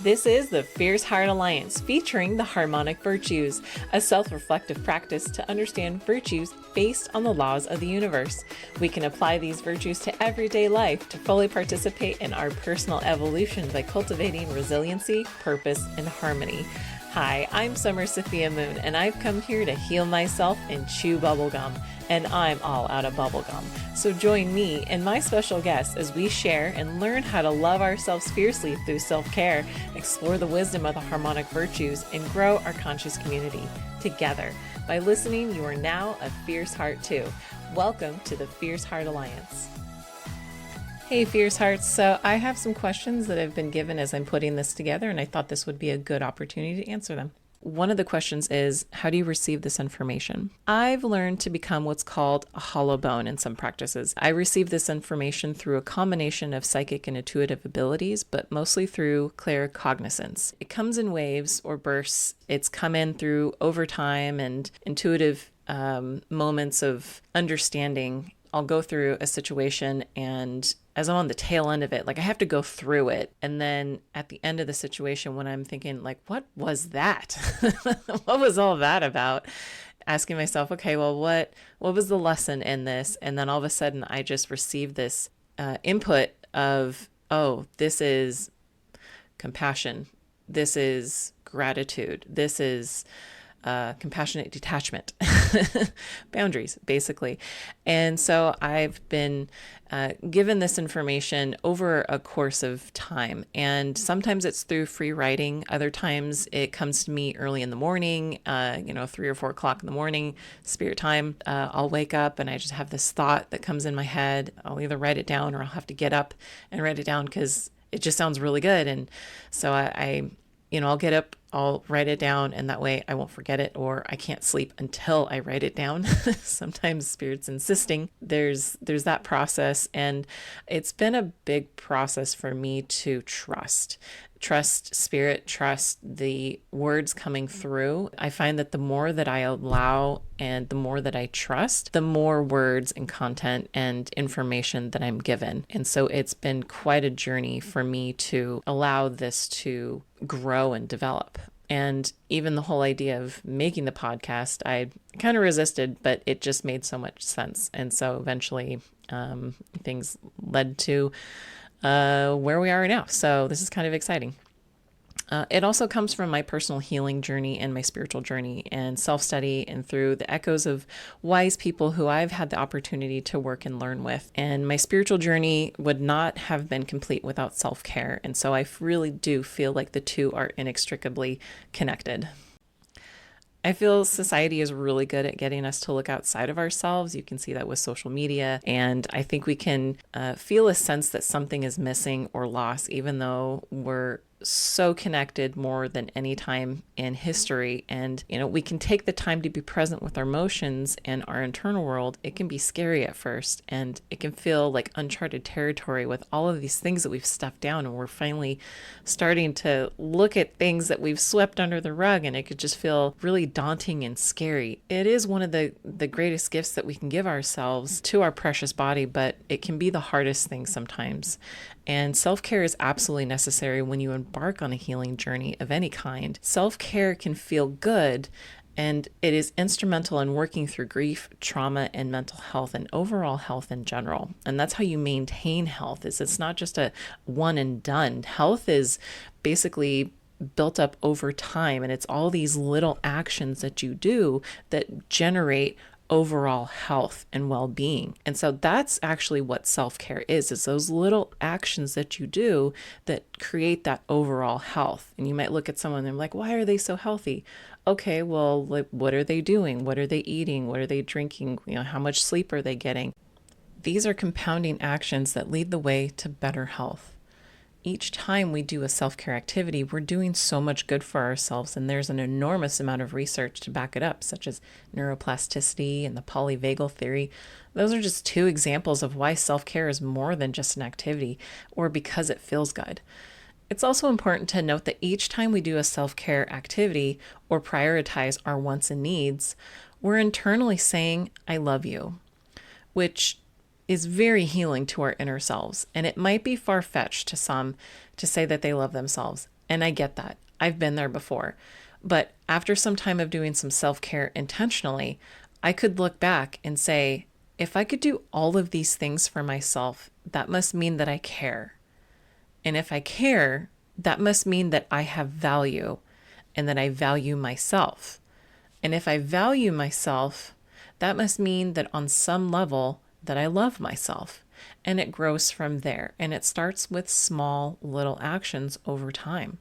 This is the Fierce Heart Alliance featuring the Harmonic Virtues, a self-reflective practice to understand virtues based on the laws of the universe. We can apply these virtues to everyday life to fully participate in our personal evolution by cultivating resiliency, purpose, and harmony. Hi, I'm Summer Sophiamoon, and I've come here to heal myself and chew bubblegum. And I'm all out of bubblegum. So join me and my special guests as we share and learn how to love ourselves fiercely through self-care, explore the wisdom of the harmonic virtues, and grow our conscious community together. By listening, you are now a fierce heart too. Welcome to the Fierce Heart Alliance. Hey, Fierce Hearts. So I have some questions that have been given as I'm putting this together, and I thought this would be a good opportunity to answer them. One of the questions is, how do you receive this information? I've learned to become what's called a hollow bone in some practices. I receive this information through a combination of psychic and intuitive abilities, but mostly through claircognizance. It comes in waves or bursts. It's come in through overtime and intuitive moments of understanding. I'll go through a situation, and as I'm on the tail end of it, like I have to go through it. And then at the end of the situation, when I'm thinking like, what was that? What was all that about? Asking myself, okay, well, what was the lesson in this? And then all of a sudden I just received this input of, oh, this is compassion. This is gratitude. This is compassionate detachment, boundaries, basically. And so I've been given this information over a course of time. And sometimes it's through free writing. Other times it comes to me early in the morning, 3 or 4 o'clock in the morning, spirit time. I'll wake up and I just have this thought that comes in my head. I'll either write it down or I'll have to get up and write it down because it just sounds really good. And so I'll get up, I'll write it down, and that way I won't forget it, or I can't sleep until I write it down. Sometimes Spirit's insisting. There's that process, and it's been a big process for me to trust Spirit, trust the words coming through. I find that the more that I allow and the more that I trust, the more words and content and information that I'm given. And so it's been quite a journey for me to allow this to grow and develop. And even the whole idea of making the podcast, I kind of resisted, but it just made so much sense. And so eventually things led to where we are now. So this is kind of exciting. It also comes from my personal healing journey and my spiritual journey and self-study, and through the echoes of wise people who I've had the opportunity to work and learn with. And my spiritual journey would not have been complete without self-care. And so I really do feel like the two are inextricably connected. I feel society is really good at getting us to look outside of ourselves. You can see that with social media. And I think we can feel a sense that something is missing or lost, even though we're so connected more than any time in history. And, we can take the time to be present with our emotions and our internal world. It can be scary at first, and it can feel like uncharted territory with all of these things that we've stuffed down. And we're finally starting to look at things that we've swept under the rug, and it could just feel really daunting and scary. It is one of the greatest gifts that we can give ourselves to our precious body, but it can be the hardest thing sometimes. And self-care is absolutely necessary when you embark on a healing journey of any kind. Self-care can feel good, and it is instrumental in working through grief, trauma, and mental health and overall health in general. And that's how you maintain health. It's not just a one and done. Health is basically built up over time, and it's all these little actions that you do that generate overall health and well-being. And so that's actually what self-care is those little actions that you do that create that overall health. And you might look at someone and they're like, why are they so healthy? Okay, well, like, what are they doing? What are they eating? What are they drinking? How much sleep are they getting? These are compounding actions that lead the way to better health. Each time we do a self-care activity, we're doing so much good for ourselves, and there's an enormous amount of research to back it up, such as neuroplasticity and the polyvagal theory. Those are just 2 examples of why self-care is more than just an activity or because it feels good. It's also important to note that each time we do a self-care activity or prioritize our wants and needs, we're internally saying, I love you, which is very healing to our inner selves. And it might be far-fetched to some to say that they love themselves. And I get that. I've been there before. But after some time of doing some self-care intentionally, I could look back and say, if I could do all of these things for myself, that must mean that I care. And if I care, that must mean that I have value and that I value myself. And if I value myself, that must mean that on some level that I love myself. And it grows from there. And it starts with small little actions over time.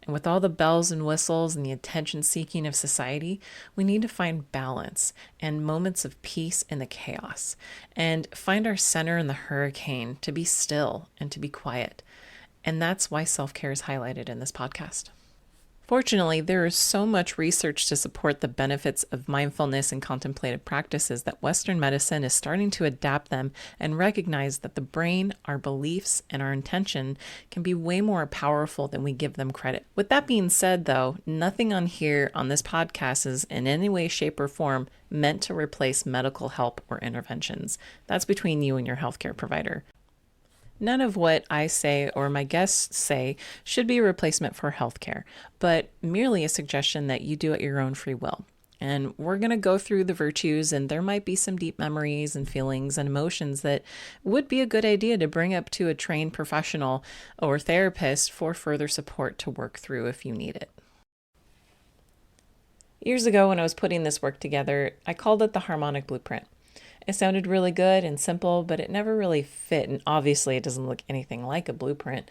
And with all the bells and whistles and the attention seeking of society, we need to find balance and moments of peace in the chaos and find our center in the hurricane, to be still and to be quiet. And that's why self-care is highlighted in this podcast. Fortunately, there is so much research to support the benefits of mindfulness and contemplative practices that Western medicine is starting to adapt them and recognize that the brain, our beliefs, and our intention can be way more powerful than we give them credit. With that being said, though, nothing on here on this podcast is in any way, shape, or form meant to replace medical help or interventions. That's between you and your healthcare provider. None of what I say or my guests say should be a replacement for healthcare, but merely a suggestion that you do at your own free will. And we're going to go through the virtues, and there might be some deep memories and feelings and emotions that would be a good idea to bring up to a trained professional or therapist for further support to work through if you need it. Years ago, when I was putting this work together, I called it the Harmonic Blueprint. It sounded really good and simple, but it never really fit. And obviously it doesn't look anything like a blueprint.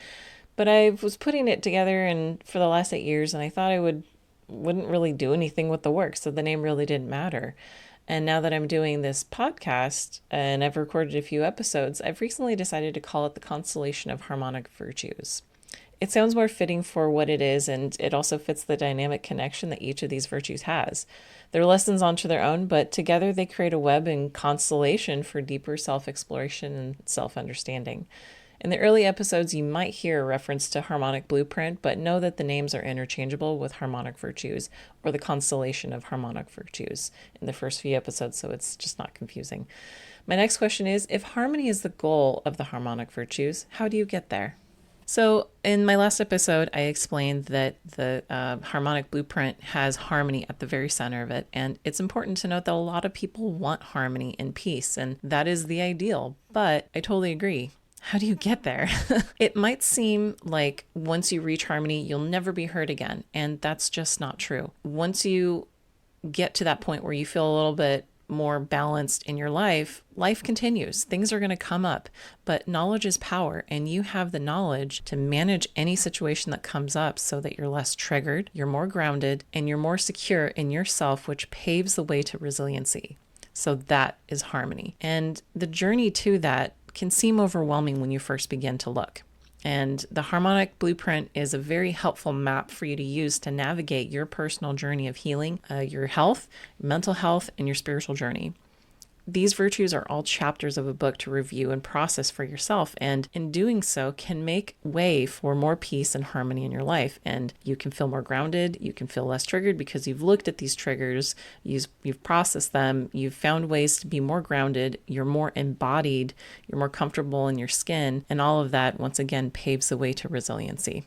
But I was putting it together and for the last 8 years, and I thought I wouldn't really do anything with the work. So the name really didn't matter. And now that I'm doing this podcast and I've recorded a few episodes, I've recently decided to call it the Constellation of Harmonic Virtues. It sounds more fitting for what it is, and it also fits the dynamic connection that each of these virtues has. They're lessons onto their own, but together they create a web and constellation for deeper self-exploration and self-understanding. In the early episodes, you might hear a reference to Harmonic Blueprint, but know that the names are interchangeable with Harmonic Virtues or the Constellation of Harmonic Virtues in the first few episodes, so it's just not confusing. My next question is, if harmony is the goal of the Harmonic Virtues, how do you get there? So in my last episode, I explained that the harmonic blueprint has harmony at the very center of it. And it's important to note that a lot of people want harmony and peace, and that is the ideal. But I totally agree. How do you get there? It might seem like once you reach harmony, you'll never be hurt again. And that's just not true. Once you get to that point where you feel a little bit more balanced in your life, life continues. Things are going to come up, but knowledge is power, and you have the knowledge to manage any situation that comes up so that you're less triggered, you're more grounded, and you're more secure in yourself, which paves the way to resiliency. So that is harmony. And the journey to that can seem overwhelming when you first begin to look. And the Harmonic Blueprint is a very helpful map for you to use to navigate your personal journey of healing, your health, mental health, and your spiritual journey. These virtues are all chapters of a book to review and process for yourself, and in doing so can make way for more peace and harmony in your life. And you can feel more grounded, you can feel less triggered because you've looked at these triggers, you've processed them, you've found ways to be more grounded, you're more embodied, you're more comfortable in your skin, and all of that once again paves the way to resiliency.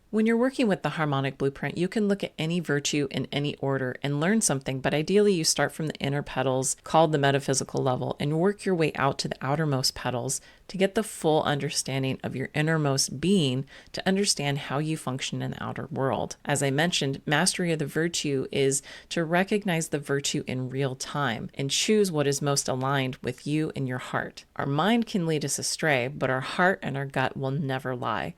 When you're working with the Harmonic Blueprint, you can look at any virtue in any order and learn something, but ideally you start from the inner petals, called the metaphysical level, and work your way out to the outermost petals to get the full understanding of your innermost being, to understand how you function in the outer world. As I mentioned, mastery of the virtue is to recognize the virtue in real time and choose what is most aligned with you and your heart. Our mind can lead us astray, but our heart and our gut will never lie.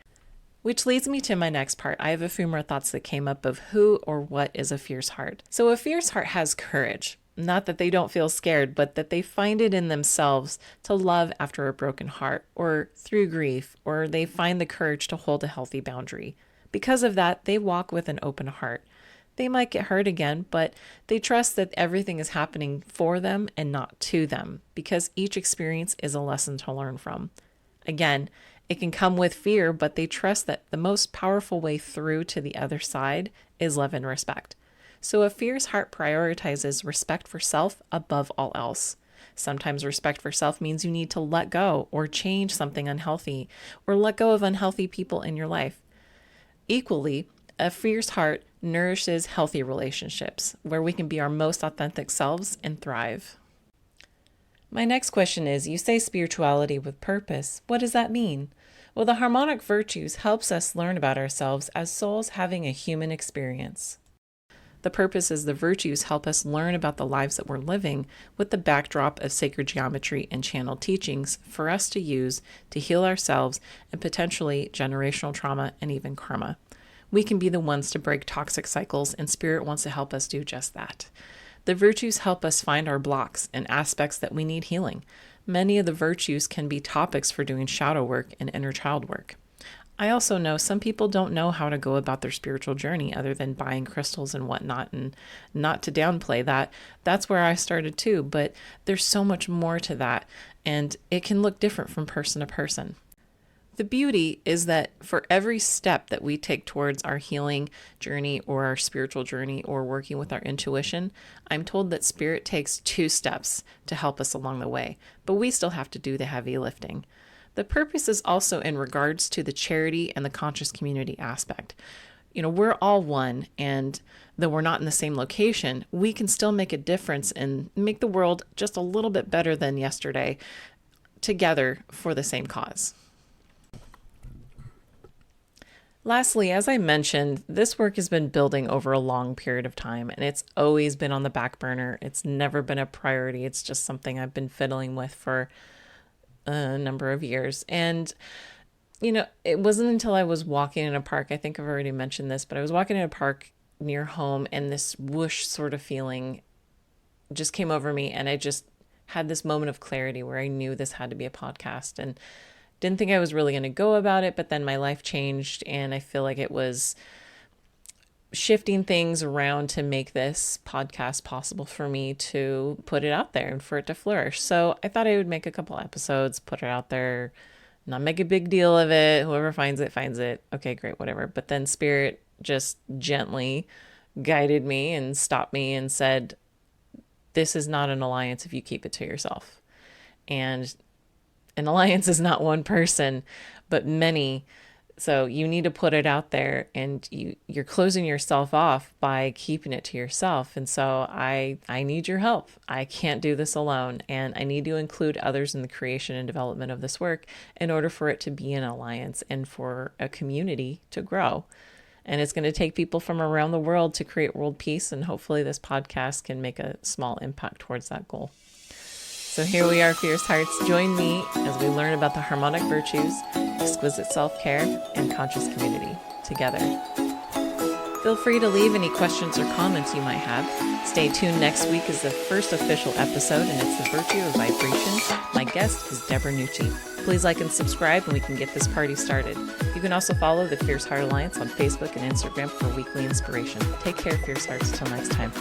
Which leads me to my next part. I have a few more thoughts that came up of who or what is a fierce heart. So a fierce heart has courage. Not that they don't feel scared, but that they find it in themselves to love after a broken heart or through grief, or they find the courage to hold a healthy boundary. Because of that, they walk with an open heart. They might get hurt again, but they trust that everything is happening for them and not to them, because each experience is a lesson to learn from. Again, it can come with fear, but they trust that the most powerful way through to the other side is love and respect. So a fierce heart prioritizes respect for self above all else. Sometimes respect for self means you need to let go or change something unhealthy or let go of unhealthy people in your life. Equally, a fierce heart nourishes healthy relationships where we can be our most authentic selves and thrive. My next question is, you say spirituality with purpose. What does that mean? Well, the Harmonic Virtues helps us learn about ourselves as souls having a human experience. The purpose is the virtues help us learn about the lives that we're living with the backdrop of sacred geometry and channeled teachings for us to use to heal ourselves and potentially generational trauma and even karma. We can be the ones to break toxic cycles, and Spirit wants to help us do just that. The virtues help us find our blocks and aspects that we need healing. Many of the virtues can be topics for doing shadow work and inner child work. I also know some people don't know how to go about their spiritual journey other than buying crystals and whatnot, and not to downplay that. That's where I started too, but there's so much more to that, and it can look different from person to person. The beauty is that for every step that we take towards our healing journey or our spiritual journey or working with our intuition, I'm told that Spirit takes 2 steps to help us along the way, but we still have to do the heavy lifting. The purpose is also in regards to the charity and the conscious community aspect. We're all one, and though we're not in the same location, we can still make a difference and make the world just a little bit better than yesterday together for the same cause. Lastly, as I mentioned, this work has been building over a long period of time, and it's always been on the back burner. It's never been a priority. It's just something I've been fiddling with for a number of years. And, it wasn't until I was walking in a park, I think I've already mentioned this, but I was walking in a park near home, and this whoosh sort of feeling just came over me, and I just had this moment of clarity where I knew this had to be a podcast, and didn't think I was really going to go about it, but then my life changed, and I feel like it was shifting things around to make this podcast possible for me to put it out there and for it to flourish. So I thought I would make a couple episodes, put it out there, not make a big deal of it. Whoever finds it, finds it. Okay, great, whatever. But then Spirit just gently guided me and stopped me and said, this is not an alliance if you keep it to yourself. And an alliance is not one person, but many. So you need to put it out there, and you're closing yourself off by keeping it to yourself. And so I need your help. I can't do this alone, and I need to include others in the creation and development of this work in order for it to be an alliance and for a community to grow. And it's going to take people from around the world to create world peace, and hopefully this podcast can make a small impact towards that goal. So here we are, Fierce Hearts. Join me as we learn about the Harmonic Virtues, exquisite self-care, and conscious community together. Feel free to leave any questions or comments you might have. Stay tuned. Next week is the first official episode, and it's the Virtue of Vibration. My guest is Deborah Nucci. Please like and subscribe, and we can get this party started. You can also follow the Fierce Heart Alliance on Facebook and Instagram for weekly inspiration. Take care, Fierce Hearts. Till next time.